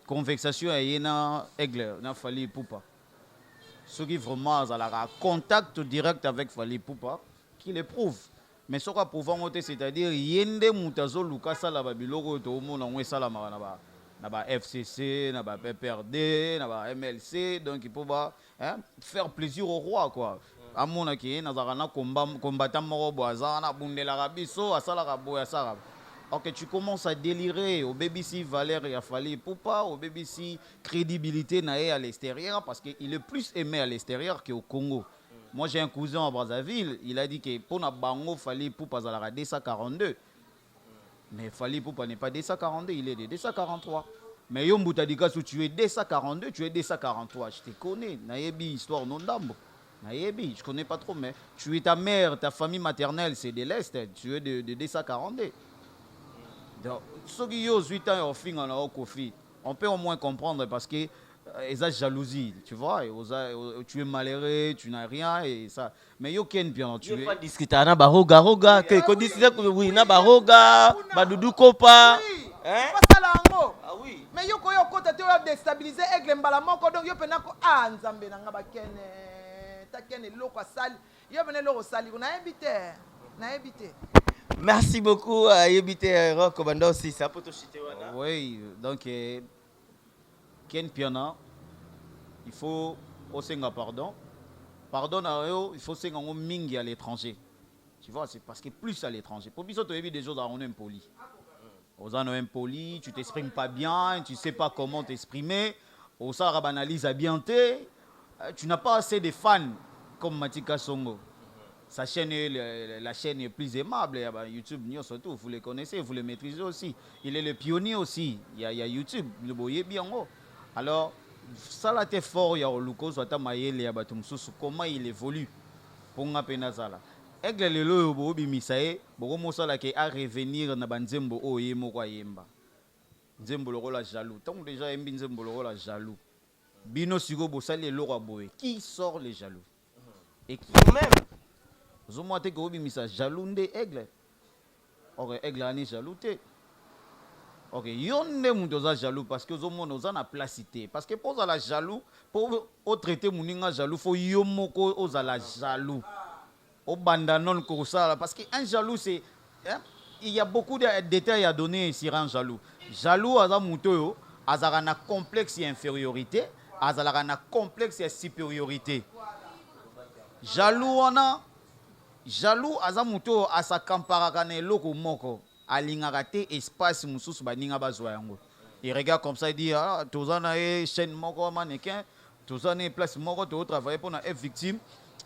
conversation avec Aigle, na Fali Poupa. Ce qui vraiment a contact direct avec Fali Poupa, qui le prouve. Mais ce qu'on prouve, c'est-à-dire yende mutazo lukasa la babiloko to mo na ngwe sala na ba FCC, na ba PPRD, na ba MLC, donc il peut faire plaisir au roi quoi. Amona ki nazarana combattant moko boaza na bundela biso asala ka boya sara Ok, tu commences à délirer au BBC Valère et Fally Ipupa, au BBC crédibilité naé à l'extérieur parce qu'il est plus aimé à l'extérieur qu'au Congo. Moi j'ai un cousin à Brazzaville, il a dit que pour na bango Fally Ipupa à 242. Mais Fally Ipupa n'est pas 242, il est de 243. Mais yo Mboutadika, si tu es 242, tu es 243. Je te connais, naébi histoire non d'ambo. Naébi, je connais pas trop, mais tu es ta mère, ta famille maternelle, c'est de l'Est, tu es de 242. Donc, ceux qui ont 8 ans au fin en Kofi, on peut au moins comprendre parce que ils ont jalousie, tu vois, tu es malheureux, tu n'as rien et ça. Mais yo ken bien tu es. Pas discuter na baroga que ko discuter oui na baroga, badudu kopa. Hein? Pas ça là ngo. Ah oui. Mais yo ko yo kota te yo déstabiliser aigle mbala moko donc yo pena ko nzambe na ngaba kene. Ta kene loko sali. Yo bene loko sali na invité. Na invité. Merci beaucoup à Yebite Rock Banda aussi, ça peut te chiter. Oui, donc Ken Piana, il faut aussi un pardon. Pardon, il faut aussi un mingi à l'étranger. Tu vois, c'est parce que plus à l'étranger. Pour bizarre, tu as vu des choses on est impoli. Aux ans impoli, tu t'exprimes pas bien, tu sais pas comment t'exprimer. Au ça banalise à bien tu n'as pas assez de fans comme Matika Songo. Sa chaîne, la chaîne est plus aimable. YouTube, surtout, vous les connaissez, vous les maîtrisez aussi. Il est le pionnier aussi. Il y a YouTube, le boyer bien haut. Alors, ça là, t'es fort, il y a Luko, comment il évolue pour nga penazala. Aigle le lo bo bi misae, bo mo sala ke a revenir na banzembo o yemo kwa yemba. Nzembo lo la jaloux. Tant déjà yembi nzembo lo la jaloux. Bino sigo bo sale lo kwa boye. Qui sort les jaloux? Et qui même Zomo te ko bi misa jaloux nde aigle. Ok, aigle ani jaloux te. Ok, yonde mutoza jaloux parce que zomo noza na placité. Parce que pour la jaloux, pour au traiter muninga jaloux, faut yomoko ozala jaloux. Au bandanon ko ça parce que un jaloux c'est il y a beaucoup de détails à donner sur un jaloux. Jaloux aza mutoyo, azara na complexe et infériorité, azara na complexe et supériorité. Jaloux ona jaloux aza muto asa kamparaka na eloko moko alingaka te espace mususu baninga bazwa yango. Il regarde comme ça, il dit ah tozana e chaîne moko mannequin, tozana place moko to travailler pour na être victime,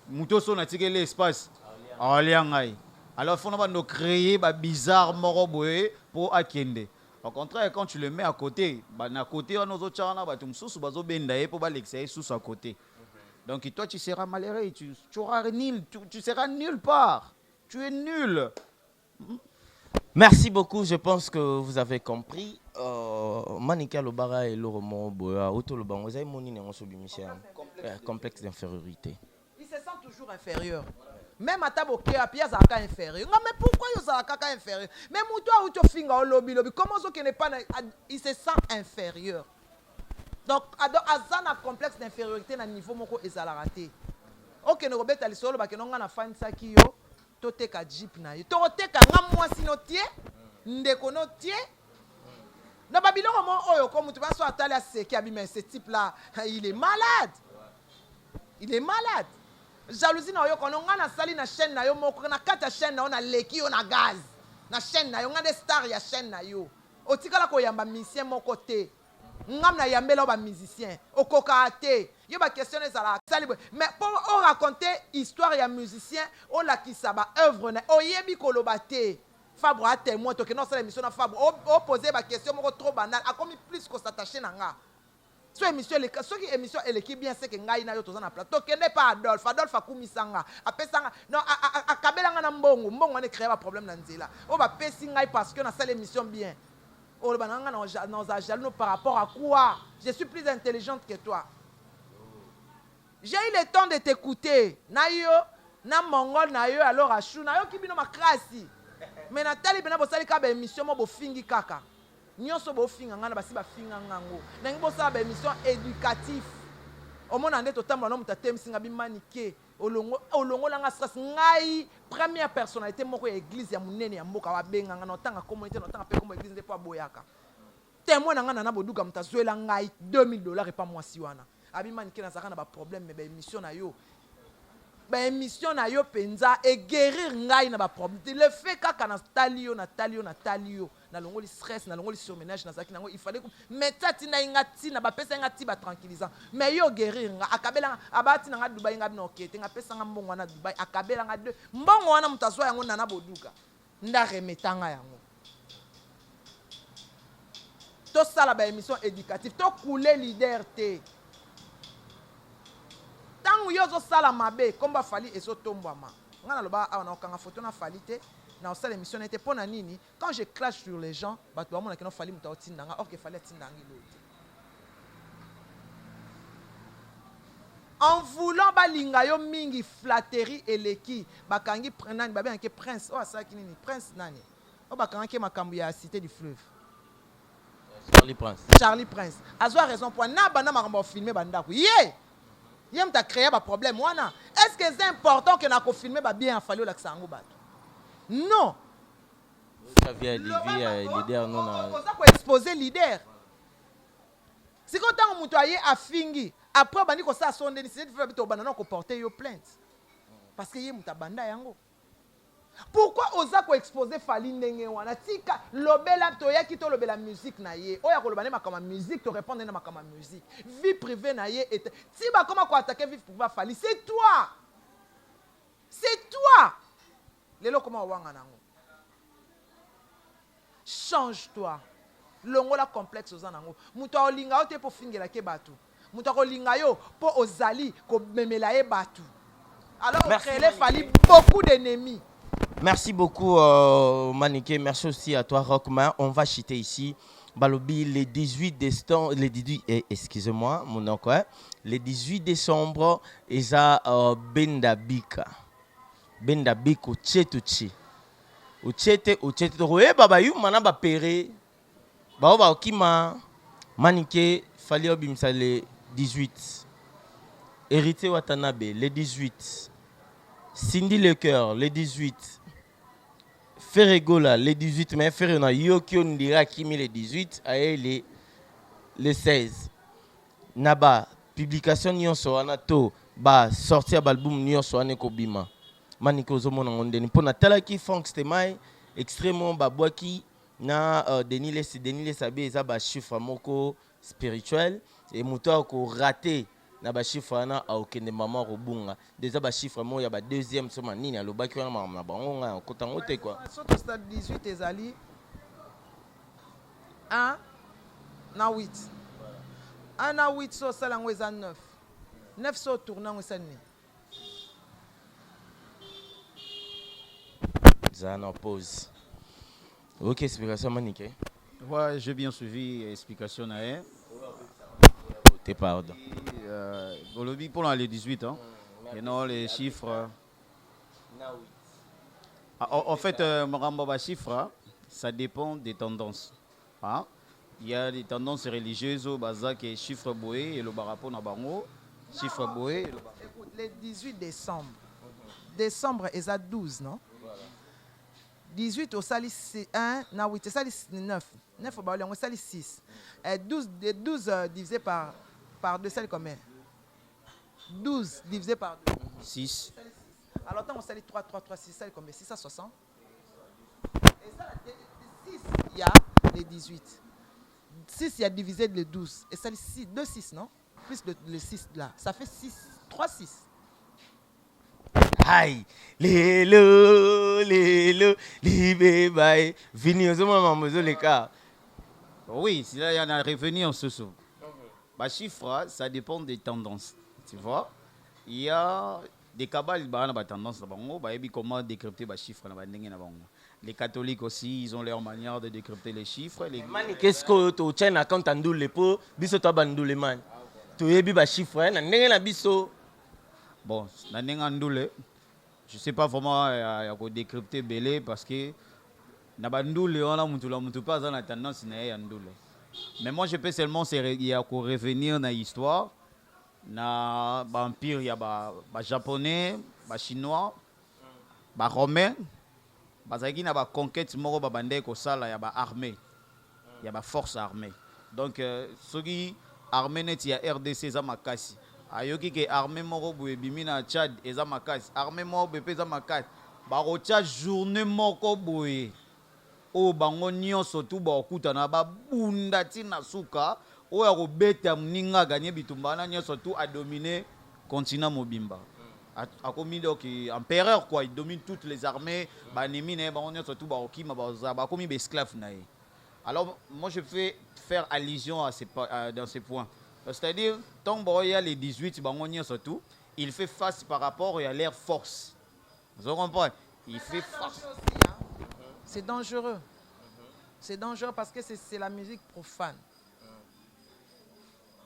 muto so na tike l'espace. Aliangai. Alors il faut nous créer ba bizarre moko boye pour akende. Au contraire quand tu le mets à côté, ba na côté on ozo chana ba tumsusu bazo benda e pour ba l'exercer sous à côté. Donc toi, tu seras malheureux, tu seras nul, tu seras nulle part. Tu es nul. Merci beaucoup, je pense que vous avez compris. Manika Lobara et Loromo Boya, Auto Loban, vous avez moni dans ce complexe d'infériorité. Il se sent toujours inférieur. Même à Taboké, à Pia Zaka inférieur. Mais pourquoi il Zaka inférieur? Même toi, où tu fingas au lobby, comment ça qu'il n'est pas. Il se sent inférieur. Donc, azana complexe d'infériorité na niveau moko ezalaraté. Ok, ne robeta lisolo ba kenonga na fansa kiyo, to teka jeep na yo. To teka nga mwasi no tie, ndeko no tie. Na babiloko mo oyo ko mutu baso atali aseki abi mais ce type là, il est malade. Il est malade. Jalousie na yo kononga na sali na chaîne na yo moko na kata chaîne na yo na leki yo na gaz. Na chaîne na yo nga de star ya chaîne na yo. Otikala ko yamba misien moko te. Ngam na yambela ba musicien okoka te yo ba questionner ça la mais pour raconter histoire ya musicien on la ki sa ba œuvre na oyebi koloba te Fabre a témoin to que non c'est l'émission na Fabre o poser ba question moko trop banal a comme plus ko s'attacher na nga so émission les so qui émission elle qui bien c'est que ngai na yo to na plateau que n'est pas Adolphe akumisanga apesanga non akabela nga na mbongo ne créer ba problème na nzela o ba pesi ngai parce que na salle émission bien. Oh, par rapport à quoi? Je suis plus intelligente que toi. J'ai eu le temps de t'écouter. Nayo, na mongol, nayo, alors à chou, nayo qui bino ma classe. Mais Nathalie, bena bosali ka ba émission mo bo fingi kaka. Nyonso bo finga ngana basi ba finga ngango. Na ngi bosala ba émission éducative. Au monde ande totambo na mutatem singa bimanike. Olongo langa stress ngai première personnalité moko église ya munene ya mboka wa benga ngana tanga communauté na tanga pe comme église ndepo boyaka témoin ngana na boduka mtazwela ngai $2000 et pas moi si wana abimanike na zaka na ba problème mais ba émission na yo émission na yo penza et guérir ngai na ba problème. Le fait kaka na talio na longoli stress na longoli surménage na zaki nango il fallait que metati na ingati na ba pesa ngati ba tranquillisant. Mais yo guérir nga akabela abati na Dubai nga bino kete nga pesa nga mbongo na Dubai akabela nga de mbongo wana mutazwa yango na boduka. Nda remetanga yango. To sala ba émission éducative to couler leader te. Tant yo zo sala mabe komba fali ezo tombwama. Ngana loba awana okanga photo na fali te na osala émission n'était pas nini quand je clash sur les gens bato ba mona ke no fali muta otindanga or que fallait tindanga l'autre. En voulant balinga yo mingi flatterie eleki bakangi prenani babe anke prince o asaki nini prince nani o bakanga ke makambu ya cité du fleuve Charlie Prince azwa raison pour na bana makambo filmer bandako ye yem ta créer ba problème wana est-ce que c'est important que na ko filmer ba bien fallait la sango bato non ça vient leader non na ça ko exposer leader si quand on muto aye afingi après bandi ko ça sonde ni c'est fait bito banana ko porter yo plainte parce que ye muta banda yango. Pourquoi osa ko exposer fali ndenge wana tika lobela to yaki to lobela musique na ye oya ko lobana makama musique to répondre na makama musique vie privée na ye et si ba comment ko attaquer vie privée fali c'est toi lelo comment wanga nango change-toi longola complexe oza nango muto olinga ote po fingela ke batu muto olinga yo po ozali ko memela ye batu alors créer fali beaucoup d'ennemis. Merci beaucoup Maniké, merci aussi à toi Rockman. On va chiter ici Balobi les 18 décembre, excusez-moi mon nom quoi. Les 18 décembre eza Bendabika o Chetuchi. O Chete roye baba yu mana ba pere. Ba okima Maniké fali obimsa les 18. Hérité Watanabe les 18. Cindy Lecoeur les 18. Ferregola les 18, mais Ferregola Yokio Ndira Kimi les 18, aye les 16. Naba, publication nyonso anato, ba sortir album nyonso aneko bima. Maniko zomo na ngondeni. Pona talaki Frank Stemai, extrêmement babwaki na Denis Sabi eza ba chiffre moko spirituel et muto ko raté na ba chiffre na okende maman robunga déjà ba chiffre mo ya ba deuxième soma nini alobaki wana mama na bango nga kotango te quoi surtout stade 18 ezali 1 na 8 1 na 8 so sala ngo eza 9 so tourna ngo eza ni Zana pause. OK, explication Maniké. Ouais, j'ai bien suivi explication na pardon. Pour les 18 ans, et non les chiffres. En fait, les chiffres, ça dépend des tendances. Hein? Il y a des tendances religieuses au bazar qui est chiffre boé et le barapo na bango. Chiffre boé. Écoute, le 18 décembre. Décembre est à 12, non? 18 au sali 1, na 8 au sali 9. 9 au sali 6. 12 divisé par 2, c'est combien? 12 divisé par 2. 6. Alors, tant on s'allie 3, 6, c'est combien? 660. Et ça, 6, il y a les 18. 6, il y a divisé le 12. Et ça, 2, 6, non? Plus le 6 là. Ça fait 6, 3, 6. Aïe, lélo, libé, bye. Vini, aux hommes, les cas. Oui, si là, il y en a revenu en sous. Les chiffres, ça dépend des tendances. Tu vois, il y a des cabales qui ont tendance à comment décrypter les chiffres. Les catholiques aussi, ils ont leur manière de décrypter les chiffres. Qu'est-ce que tu tiens quand tu as les pots, biso tu as les man. Tu as des chiffres, tu as biso. Bon, je ne sais pas vraiment décrypter belé parce que na bandoule on a mutu pas dans la tendance na ndoule. Mais moi je peux seulement revenir dans l'histoire na empire, il y a japonais, chinois, romains, bazaki na conquête moko babande ko sala ya armée, il y a force armée. Donc ceux qui armée net ya RDC za makasi ayoki ke armée moko boye bimi na Tchad eza makasi armée moko boye eza makasi bakotia journée moko boye oyo bango nyonso tu bakokutana babunda ntina suka oyo akobeta moninga aganye bitumba wana nyonso tu adomine continent mobimba akomi donc empereur quoi, il domine toutes les armées banemi na ye bango nyonso tu bakokima bakomi baesclave na ye. Alors moi je fais faire allusion à dans ces points, c'est-à-dire tant qu'il y a les 18 bango nyonso tu il fait face par rapport à leur force, vous comprenez, il fait face. C'est dangereux. C'est dangereux parce que c'est la musique profane.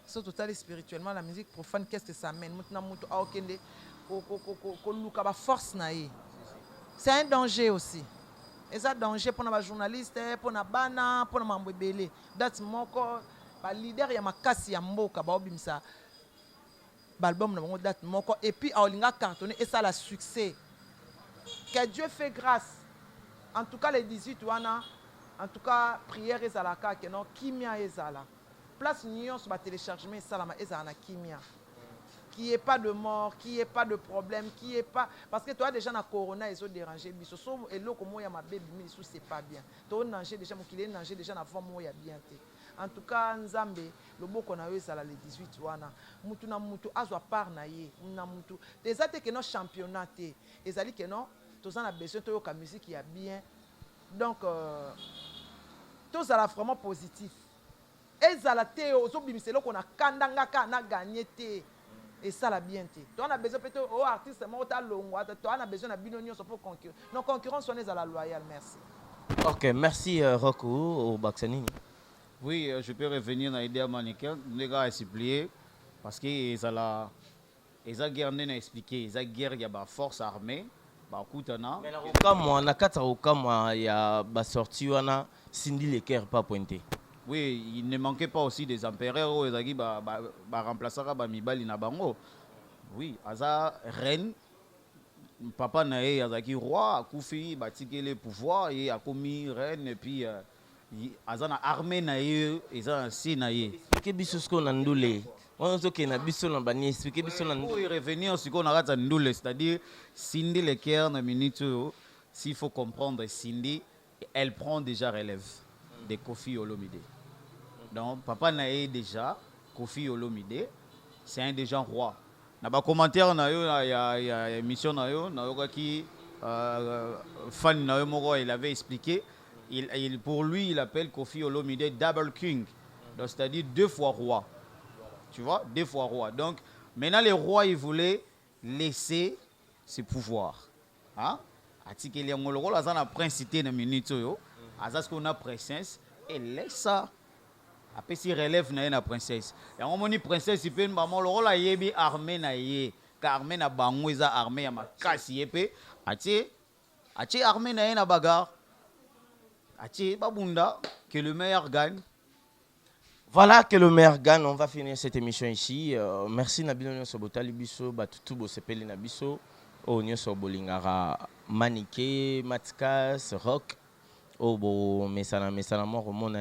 Surtout spirituellement, la musique profane, qu'est-ce que ça amène? C'est un danger aussi. Et ça, danger pour les journalistes, pour les bana, pour les membres belé. That's moko, le leader ya makasi ya mboka ba obimsa. L'album na date moko et puis aolinga cartonné et ça la succès. Que Dieu fait grâce. En tout cas les 18 wana, en tout cas prière ezalaka que non kimia ezala. Place union sur le téléchargement et salama ezala kimia. Qui n'y ait pas de mort, qui n'y ait pas de problème, qui n'y ait pas... Parce que toi, déjà, dans corona, ils ont dérangé. Et là, comme il y a ma bébé, c'est pas bien. Tu as nagé déjà, mon kilé nagé déjà, avant moi, il y a bien. En tout cas, Nzambe, le mot qu'on a eu, c'est les 18 wana. Moutou na moutou, azo part na ye, na moutou. Des athées que nos championnats, et ça dit que non, tous en a besoin de la musique qui est bien. Donc, tous à vraiment positif. Et ça la théo, c'est là qu'on a kandangaka, on a gagné. Et ça la bien. Toi, on a besoin peut-être aux artistes, toi, on a besoin de binonion pour concurrence. Nos concurrents sont à la loyale, merci. Ok, merci Rocco au Baxani. Oui, je peux revenir dans l'idée à mannequin. Les gars, ils supplié parce qu'ils ont la guerre n'a expliqué. Ils ont guerre, il y a la force armée. Mais il y a la sortie, il y a Cindy Leker pas pointé. Oui, il ne manquait pas aussi des empereurs qui remplacer Mibali na bango. Oui, Aza reine, papa nae Azaki roi, Koufi batike le pouvoir et a commis reine et puis Aza na armée nae Aza si nae. Expliquez biso ce qu'on a ndoulé. On a que na biso na bani expliquer biso na ndoulé. Pour revenir ce qu'on a raté ndoulé, c'est-à-dire Cindy Leker na minute s'il faut comprendre Cindy, elle prend déjà relève de Koffi Olomide. Donc, papa nae déjà, Koffi Olomide, c'est un déjà roi. Dans les commentaires, il y a une émission qui fan il avait expliqué. Pour lui, il appelle Koffi Olomide Double King. Donc, c'est-à-dire 2 fois roi. Tu vois, 2 fois roi. Donc, maintenant, les rois, ils voulaient laisser ses pouvoirs. Hein? Il y a un principauté dans minute, il a princesse, et laisse ça. Après, si relève na princesse. Et on dit princesse, il peut le rôle à yebi armée na ye. Car armée na bango isa armée ya makasi yepe. Atie armée na ye na bagarre. Atie babunda que le meilleur gagne. Voilà, que le meilleur gagne. On va finir cette émission ici. Merci Nabino Nyoso Botali Biso, Batutu Bosepeli Nabiso, O Nyoso Bolingara, Manike, Matikas, Rock. Oh bon, mais ça n'a mort au monde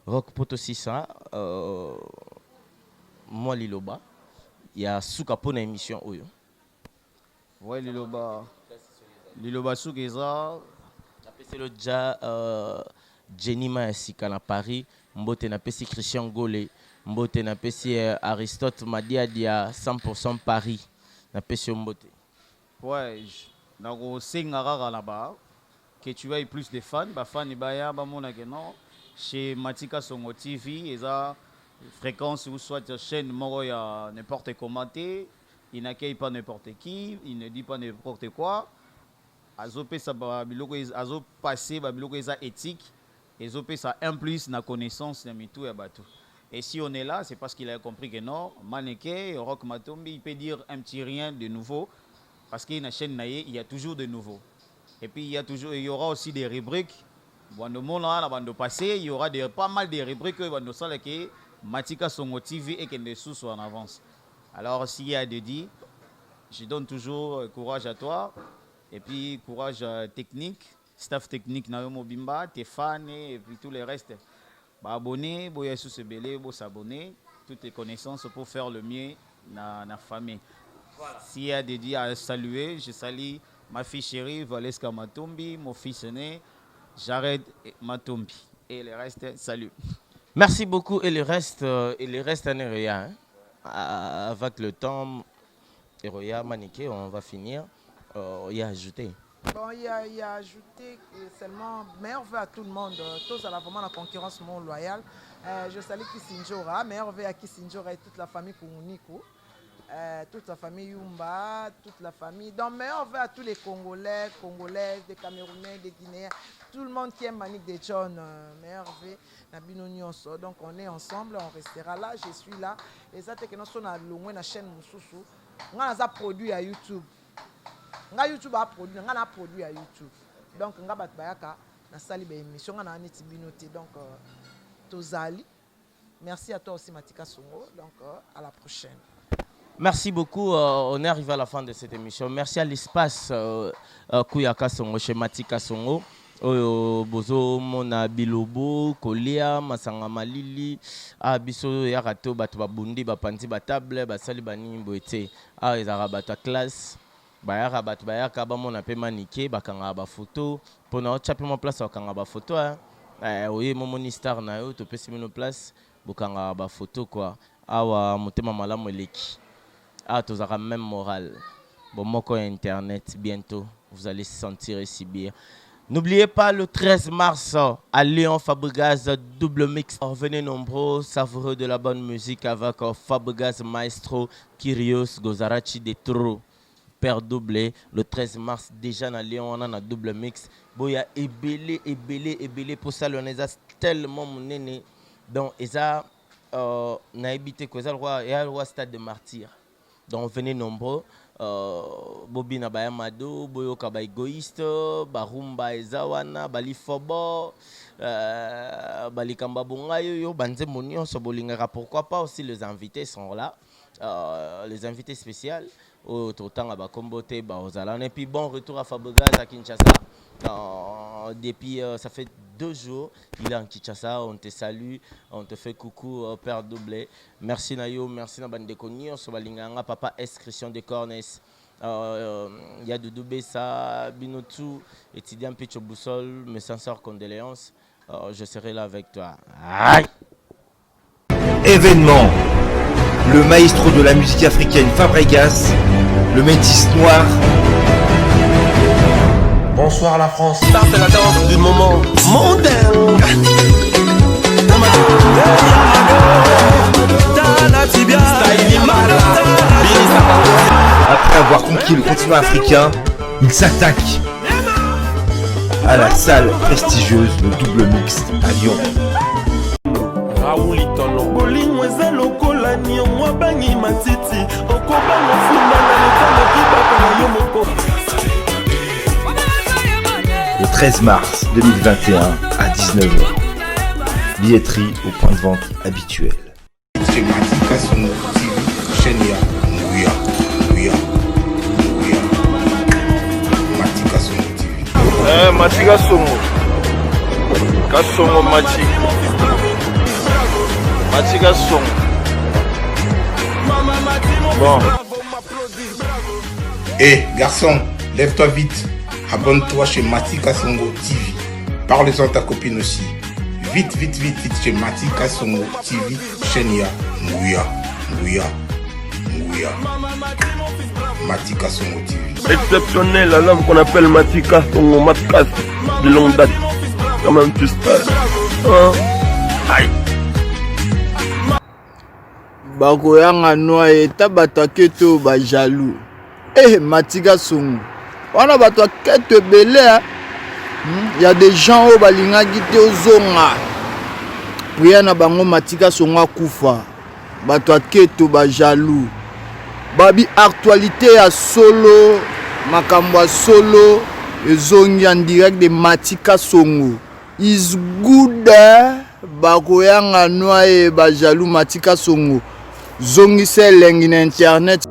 Rock Poto 600 moi Liloba il y a Souka pour une émission oyo. Ouais Liloba Soukeza c'est le déjà Jenny Massika na Paris, Mbote na pesi Christian Gole, Mbote na pesi Aristote Madia dia 100% Paris na pesi Mbote. Ouais, na go singara là-bas. Que tu aies plus de fans, fans ibaya non chez Matika Songo TV, et ça fréquence ou soit chaîne moro ya n'importe commenter, il n'accueille pas n'importe qui, il ne dit pas n'importe quoi. Azopé ça biloko azo passé biloko eza éthique, et zopé ça implique na connaissance na mitou ya batou. Et si on est là, c'est parce qu'il a compris que non, Maneke, Rock Matombi, il peut dire un petit rien de nouveau parce qu'il y a une chaîne naïe, il y a toujours de nouveau. Et puis il y aura aussi des rubriques. Il y aura pas mal de rubriques que Matika Songo TV et que les sous soient en avance. Alors s'il y a des dit, je donne toujours courage à toi et puis courage technique, staff technique Naomo Bimba, tes fans et puis tout le reste. Abonnez, s'abonner, toutes les connaissances pour faire le mieux na famille. S'il y a des dieux à saluer, je salue ma fille chérie Valeska Matumbi, mon fils aîné Jared Matumbi et le reste, salut. Merci beaucoup. Et le reste n'est rien. Avec le temps, Eroya Maniké, on va finir. Il y a ajouté. Bon, il y a ajouté seulement meilleur vœu à tout le monde. Tous à la vraiment la concurrence mon loyale. Je salue Kisinjora, meilleur vœu à Kisinjora et toute la famille Kouniko. Toute la famille Yumba, toute la famille. Donc, meilleur vœu à tous les Congolais, Congolaises, des Camerounais, des Guinéens, tout le monde qui aime Manic de John. Meilleur vœu, Nabino Nyonso. Donc, on est ensemble, on restera là. Je suis là. Et ça, c'est que nous sommes à la chaîne Moussousou. On a un produit à YouTube. On a YouTube à produire, on a un produit à YouTube. Donc, on a un bayaka, on a sali émission, on a un étibinoté. Donc, Tozali. Merci à toi aussi, Matika Songo. Donc, à la prochaine. Merci beaucoup. On est arrivé à la fin de cette émission. Merci à l'espace Kouyaka Songo chez Matika Songo. Bozo Mona Bilobo, Kolia, Masanga Malili, Biso Yarato, Batubabundi, Bapanti, Batable, Basali Bani Boete, Ezarabato classe, Bayara Bat Bayaka, Bamona Pemanike, Bakanga Bafoto, pour nous chaper mon place au Kanga Bafoto. Oui, mon monistar na yo, tu peux se mettre place, Bokanga Bafoto quoi. Awa Motema Malamu Leki. Tu auras même moral. Bon, moi, quand Internet, bientôt, vous allez se sentir si bien. N'oubliez pas le 13 mars à Lyon, Fabregas double mix. Revenez nombreux, savoureux de la bonne musique avec Fabregas Maestro, Kyrios, Gozarachi, Detro, Père doublé. Le 13 mars, déjà à Lyon, on a un double mix. Bon, il y a ébélé. Pour ça, on est tellement mon aîné. Donc, ils ont habité quoi, il y a le roi stade de martyr. Donc venez nombreux. Bobi na bayamado, boyo kaba égoïste, barumba ezawana, bali fobo, bali kamba bongayo yo, banze monio sobolingara. Pourquoi pas aussi les invités sont là, les invités spéciaux. Autant à Bakombote, Baozalan. Et puis bon retour à Fabregas à Kinshasa. Depuis ça fait 2 jours, il est en Kinshasa. On te salue, on te fait coucou, Père Doublé. Merci Nayo, merci na bande koni. On se balinganga papa S Christian de Cornes. Il y a Doudou Bessa, Binotou, étudiant Picho Boussol, mes sincères condoléances. Je serai là avec toi. Aïe. Événement. Le maestro de la musique africaine Fabregas, le métis noir. Bonsoir la France. Ça c'est la danse du moment mondain. Après avoir conquis le continent africain, il s'attaque à la salle prestigieuse de double mix à Lyon. Le 13 mars 2021 à 19h. Billetterie au point de vente habituel. C'est Matika Songo TV, Chenia, Nguya. Matika Songo TV. Matika Songo. Kasongo Matika Songo. Bon. Garçon, lève-toi vite. Abonne-toi chez Matika Songo TV. Parle-en à ta copine aussi. Vite chez Matika Songo TV. Chenia, Nguya. Matika Songo TV. Exceptionnel, la lame qu'on appelle Matika Songo Matkas de longue date. Quand même tu sais. Aïe. Bakoyanga noa eta batake to ba jaloux. Matika Songo. On a battu quelques belés. Il y a des gens au balinga qui te ozonga. Priya na bango Matika Songo akufa. Battu keto ba jaloux. Babi actualité à solo, makambo solo, ezongi en direct de Matika Songo. Is good. Bakoyanga noa e ba jaloux Matika Songo. Zongi se lengi na internet.